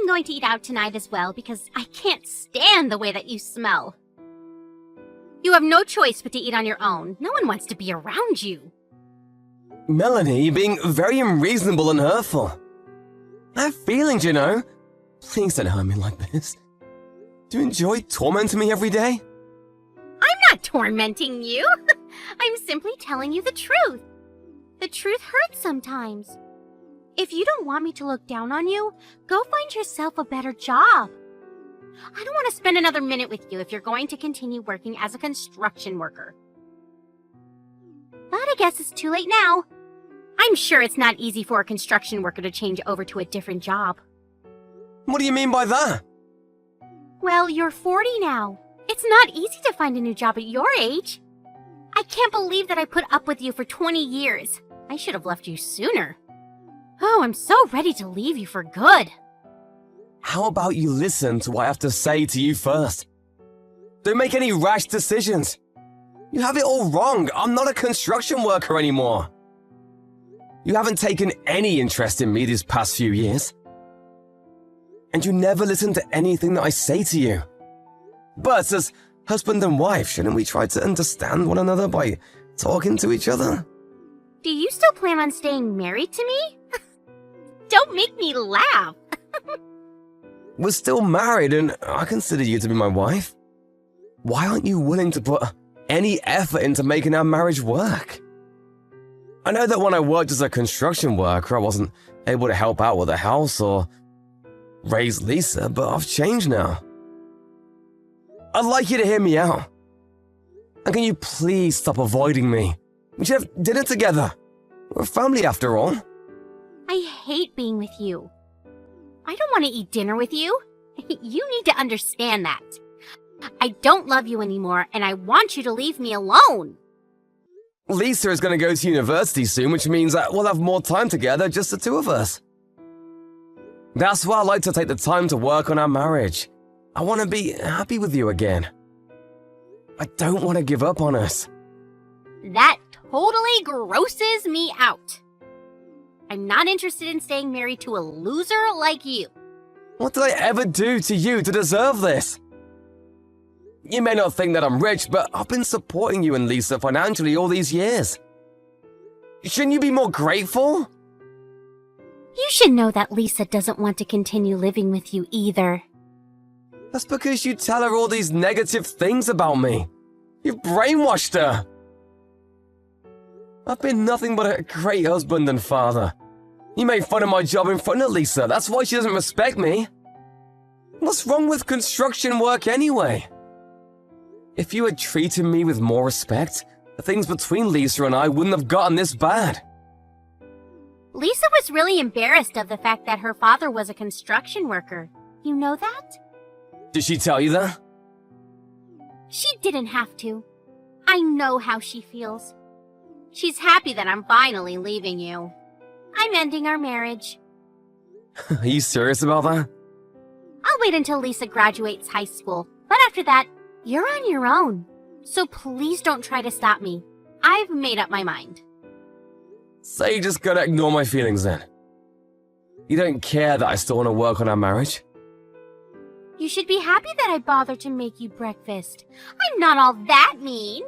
I'm going to eat out tonight as well because I can't stand the way that you smell. You have no choice but to eat on your own. No one wants to be around you. Melanie, you're being very unreasonable and hurtful. I have feelings, you know. Please don't hurt me like this. Do you enjoy tormenting me every day? I'm not tormenting you. I'm simply telling you the truth. The truth hurts sometimes. If you don't want me to look down on you, go find yourself a better job. I don't want to spend another minute with you if you're going to continue working as a construction worker. But I guess it's too late now. I'm sure it's not easy for a construction worker to change over to a different job. What do you mean by that? Well, you're 40 now. It's not easy to find a new job at your age. I can't believe that I put up with you for 20 years. I should have left you sooner. Oh, I'm so ready to leave you for good. How about you listen to what I have to say to you first? Don't make any rash decisions. You have it all wrong. I'm not a construction worker anymore. You haven't taken any interest in me these past few years. And you never listen to anything that I say to you. But as husband and wife, shouldn't we try to understand one another by talking to each other? Do you still plan on staying married to me? Don't make me laugh. We're still married and I consider you to be my wife. Why aren't you willing to put any effort into making our marriage work? I know that when I worked as a construction worker, I wasn't able to help out with the house or raise Lisa, but I've changed now. I'd like you to hear me out. And can you please stop avoiding me? We should have dinner together. We're a family after all. I hate being with you. I don't want to eat dinner with you. You need to understand that. I don't love you anymore, and I want you to leave me alone. Lisa is going to go to university soon, which means that we'll have more time together, just the two of us. That's why I like to take the time to work on our marriage. I want to be happy with you again. I don't want to give up on us. That totally grosses me out. I'm not interested in staying married to a loser like you. What did I ever do to you to deserve this? You may not think that I'm rich, but I've been supporting you and Lisa financially all these years. Shouldn't you be more grateful? You should know that Lisa doesn't want to continue living with you either. That's because you tell her all these negative things about me. You've brainwashed her. I've been nothing but a great husband and father. You made fun of my job in front of Lisa. That's why she doesn't respect me. What's wrong with construction work anyway? If you had treated me with more respect, the things between Lisa and I wouldn't have gotten this bad. Lisa was really embarrassed of the fact that her father was a construction worker. You know that? Did she tell you that? She didn't have to. I know how she feels. She's happy that I'm finally leaving you. I'm ending our marriage. Are you serious about that? I'll wait until Lisa graduates high school, but after that, you're on your own. So please don't try to stop me. I've made up my mind. So you just gotta ignore my feelings then? You don't care that I still want to work on our marriage? You should be happy that I bothered to make you breakfast. I'm not all that mean.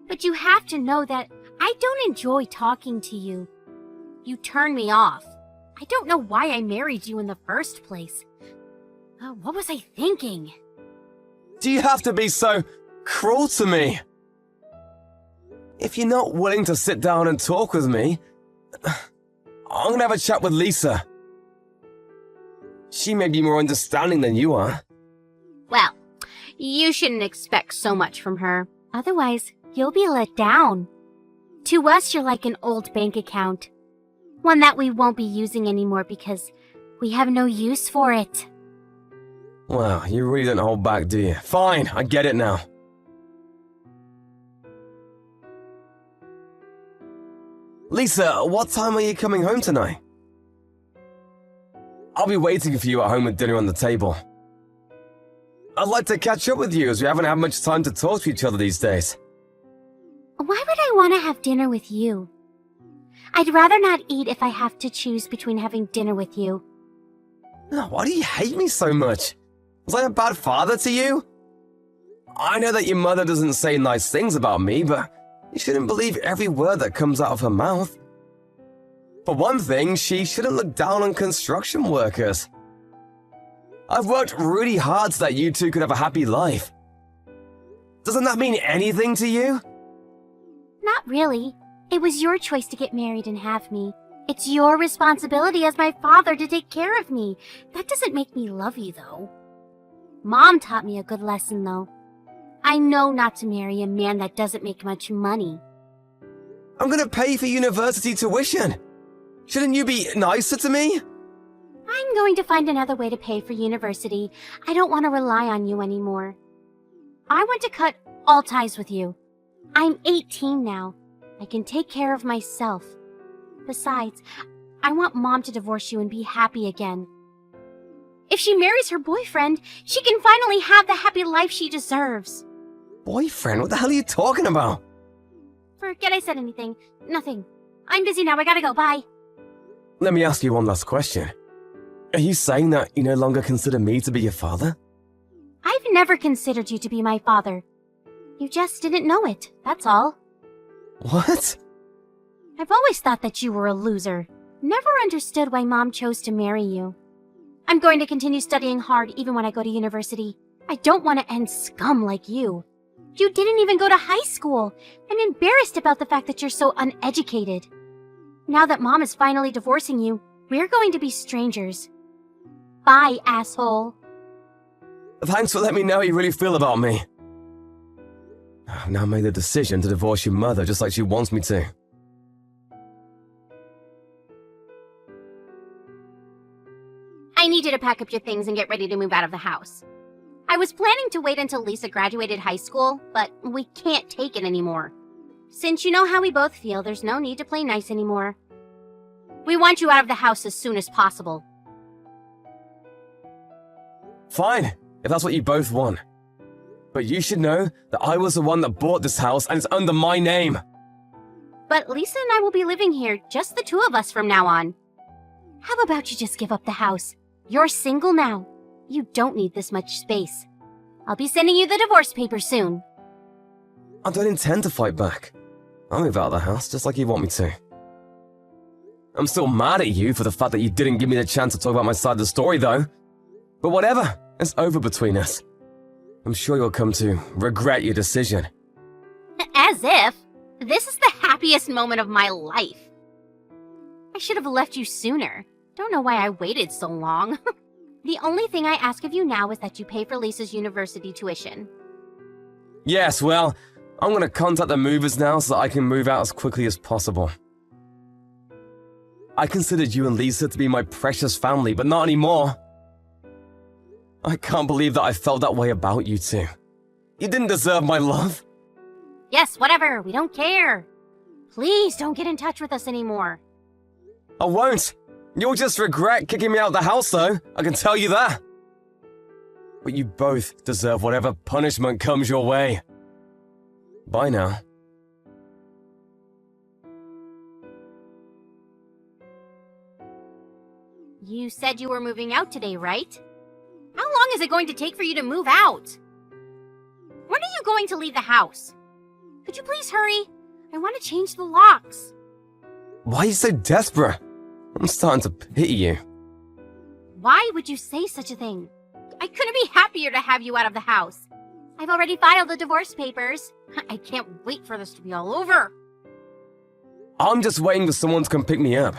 But you have to know that I don't enjoy talking to you. You turn me off. I don't know why I married you in the first place. What was I thinking? Do you have to be so cruel to me? If you're not willing to sit down and talk with me, I'm gonna have a chat with Lisa. She may be more understanding than you are. Well, you shouldn't expect so much from her. Otherwise, you'll be let down. To us, you're like an old bank account. One that we won't be using anymore because we have no use for it. Wow, you really don't hold back, do you? Fine, I get it now. Lisa, what time are you coming home tonight? I'll be waiting for you at home with dinner on the table. I'd like to catch up with you as we haven't had much time to talk to each other these days. Why would I want to have dinner with you? I'd rather not eat if I have to choose between having dinner with you. Why do you hate me so much? Was I a bad father to you? I know that your mother doesn't say nice things about me, but you shouldn't believe every word that comes out of her mouth. For one thing, she shouldn't look down on construction workers. I've worked really hard so that you two could have a happy life. Doesn't that mean anything to you? Not really. It was your choice to get married and have me. It's your responsibility as my father to take care of me. That doesn't make me love you, though. Mom taught me a good lesson, though. I know not to marry a man that doesn't make much money. I'm gonna pay for university tuition. Shouldn't you be nicer to me? I'm going to find another way to pay for university. I don't want to rely on you anymore. I want to cut all ties with you. I'm 18 now. I can take care of myself. Besides, I want Mom to divorce you and be happy again. If she marries her boyfriend, she can finally have the happy life she deserves. Boyfriend? What the hell are you talking about? Forget I said anything. Nothing. I'm busy now. I gotta go. Bye. Let me ask you one last question. Are you saying that you no longer consider me to be your father? I've never considered you to be my father. You just didn't know it, that's all. What? I've always thought that you were a loser. Never understood why Mom chose to marry you. I'm going to continue studying hard even when I go to university. I don't want to end scum like you. You didn't even go to high school. I'm embarrassed about the fact that you're so uneducated. Now that Mom is finally divorcing you, we're going to be strangers. Bye, asshole. Thanks for letting me know how you really feel about me. I've now made the decision to divorce your mother just like she wants me to. I need you to pack up your things and get ready to move out of the house. I was planning to wait until Lisa graduated high school, but we can't take it anymore. Since you know how we both feel, there's no need to play nice anymore. We want you out of the house as soon as possible. Fine, if that's what you both want. But you should know that I was the one that bought this house and it's under my name. But Lisa and I will be living here, just the two of us from now on. How about you just give up the house? You're single now. You don't need this much space. I'll be sending you the divorce papers soon. I don't intend to fight back. I'll move out of the house just like you want me to. I'm still mad at you for the fact that you didn't give me the chance to talk about my side of the story, though. But whatever, it's over between us. I'm sure you'll come to regret your decision. As if. This is the happiest moment of my life. I should have left you sooner. Don't know why I waited so long. The only thing I ask of you now is that you pay for Lisa's university tuition. Yes, well, I'm gonna contact the movers now so that I can move out as quickly as possible. I considered you and Lisa to be my precious family, but not anymore. I can't believe that I felt that way about you two. You didn't deserve my love. Yes, whatever. We don't care. Please don't get in touch with us anymore. I won't. You'll just regret kicking me out of the house, though. I can tell you that. But you both deserve whatever punishment comes your way. Bye now. You said you were moving out today, right? How long is it going to take for you to move out? When are you going to leave the house? Could you please hurry? I want to change the locks. Why are you so desperate? I'm starting to pity you. Why would you say such a thing? I couldn't be happier to have you out of the house. I've already filed the divorce papers. I can't wait for this to be all over. I'm just waiting for someone to come pick me up.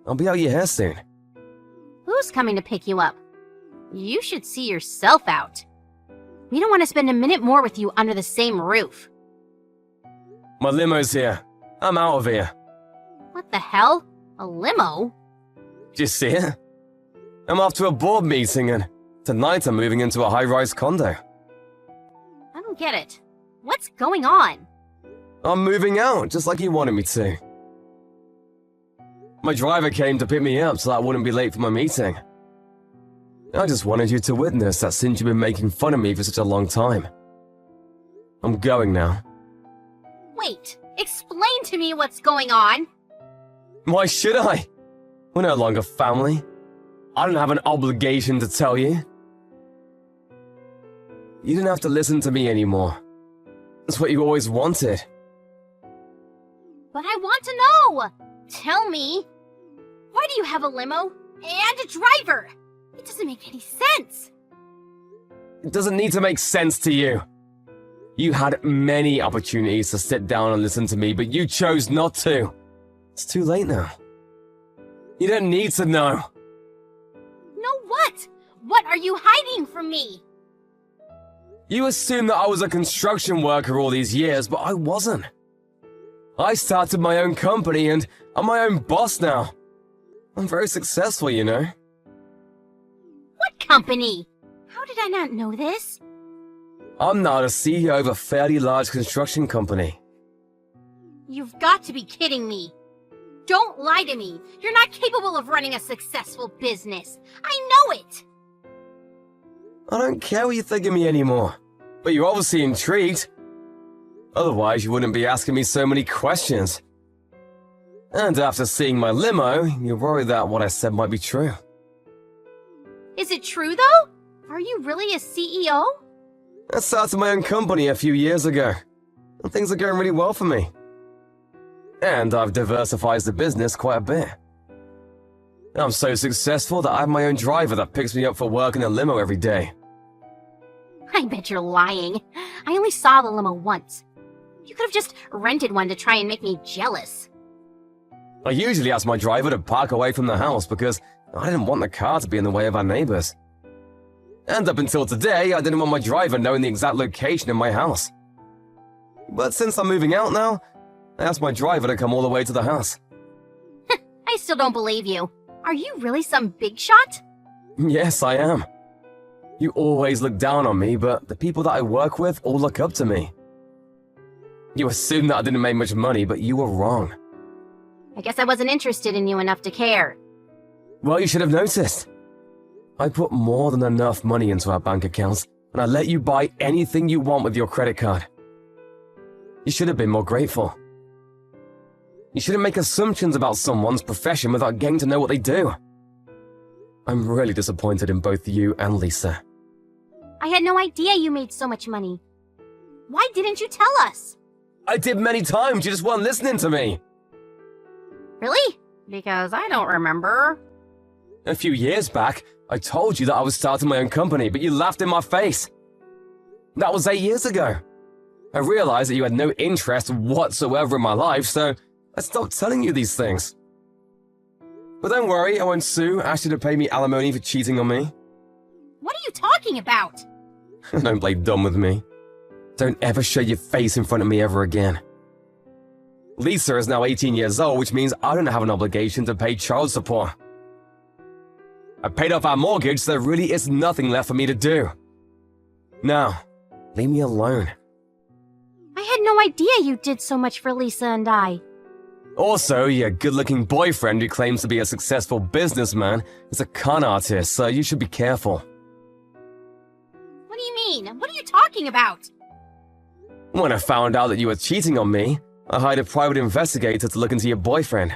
I'll be out your hair soon. Who's coming to pick you up? You should see yourself out. We don't want to spend a minute more with you under the same roof. My limo's here. I'm out of here. What the hell? A limo? Did you see it? I'm off to a board meeting and tonight I'm moving into a high-rise condo. I don't get it. What's going on? I'm moving out, just like you wanted me to. My driver came to pick me up so that I wouldn't be late for my meeting. I just wanted you to witness that since you've been making fun of me for such a long time. I'm going now. Wait, explain to me what's going on. Why should I? We're no longer family. I don't have an obligation to tell you. You didn't have to listen to me anymore. That's what you always wanted. But I want to know! Tell me! Why do you have a limo and a driver? It doesn't make any sense. It doesn't need to make sense to you. You had many opportunities to sit down and listen to me, but you chose not to. It's too late now. You don't need to know. No what? What are you hiding from me? You assumed that I was a construction worker all these years, but I wasn't. I started my own company and I'm my own boss now. I'm very successful, you know. What company? How did I not know this? I'm now the CEO of a fairly large construction company. You've got to be kidding me. Don't lie to me. You're not capable of running a successful business. I know it. I don't care what you think of me anymore, but you're obviously intrigued. Otherwise, you wouldn't be asking me so many questions. And after seeing my limo, you're worried that what I said might be true. Is it true, though? Are you really a CEO? I started my own company a few years ago, and things are going really well for me. And I've diversified the business quite a bit. I'm so successful that I have my own driver that picks me up for work in a limo every day. I bet you're lying. I only saw the limo once. You could have just rented one to try and make me jealous. I usually ask my driver to park away from the house because I didn't want the car to be in the way of our neighbors. And up until today, I didn't want my driver knowing the exact location of my house. But since I'm moving out now, I asked my driver to come all the way to the house. I still don't believe you. Are you really some big shot? Yes, I am. You always look down on me, but the people that I work with all look up to me. You assumed that I didn't make much money, but you were wrong. I guess I wasn't interested in you enough to care. Well, you should have noticed. I put more than enough money into our bank accounts, and I let you buy anything you want with your credit card. You should have been more grateful. You shouldn't make assumptions about someone's profession without getting to know what they do. I'm really disappointed in both you and Lisa. I had no idea you made so much money. Why didn't you tell us? I did many times, you just weren't listening to me. Really? Because I don't remember. A few years back, I told you that I was starting my own company, but you laughed in my face. That was 8 years ago. I realized that you had no interest whatsoever in my life, so I stopped telling you these things. But don't worry, I won't sue, ask you to pay me alimony for cheating on me. What are you talking about? Don't play dumb with me. Don't ever show your face in front of me ever again. Lisa is now 18 years old, which means I don't have an obligation to pay child support. I paid off our mortgage, so there really is nothing left for me to do. Now, leave me alone. I had no idea you did so much for Lisa and I. Also, your good-looking boyfriend who claims to be a successful businessman is a con artist, so you should be careful. What do you mean? What are you talking about? When I found out that you were cheating on me, I hired a private investigator to look into your boyfriend.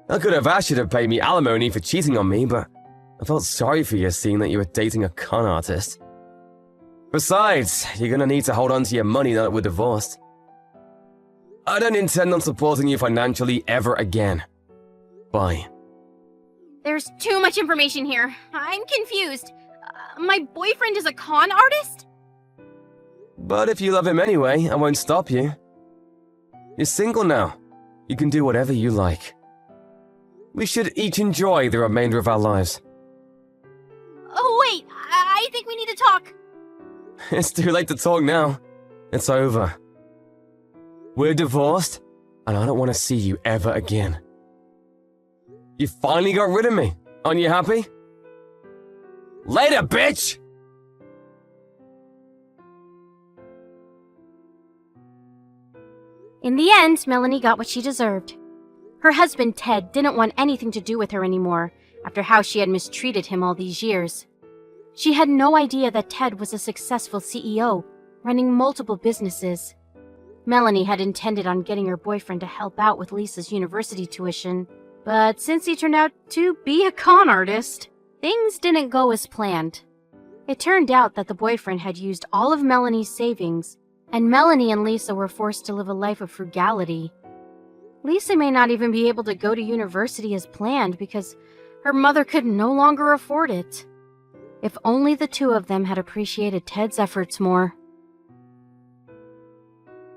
I could have asked you to pay me alimony for cheating on me, but I felt sorry for you seeing that you were dating a con artist. Besides, you're gonna need to hold on to your money now that we're divorced. I don't intend on supporting you financially ever again. Bye. There's too much information here. I'm confused. My boyfriend is a con artist? But if you love him anyway, I won't stop you. You're single now. You can do whatever you like. We should each enjoy the remainder of our lives. Oh, wait. I think we need to talk. It's too late to talk now. It's over. We're divorced, and I don't want to see you ever again. You finally got rid of me. Aren't you happy? Later, bitch! In the end, Melanie got what she deserved. Her husband, Ted, didn't want anything to do with her anymore after how she had mistreated him all these years. She had no idea that Ted was a successful CEO, running multiple businesses. Melanie had intended on getting her boyfriend to help out with Lisa's university tuition, But since he turned out to be a con artist, things didn't go as planned. It turned out that the boyfriend had used all of Melanie's savings, and Melanie and Lisa were forced to live a life of frugality. Lisa may not even be able to go to university as planned because her mother could no longer afford it. If only the two of them had appreciated Ted's efforts more.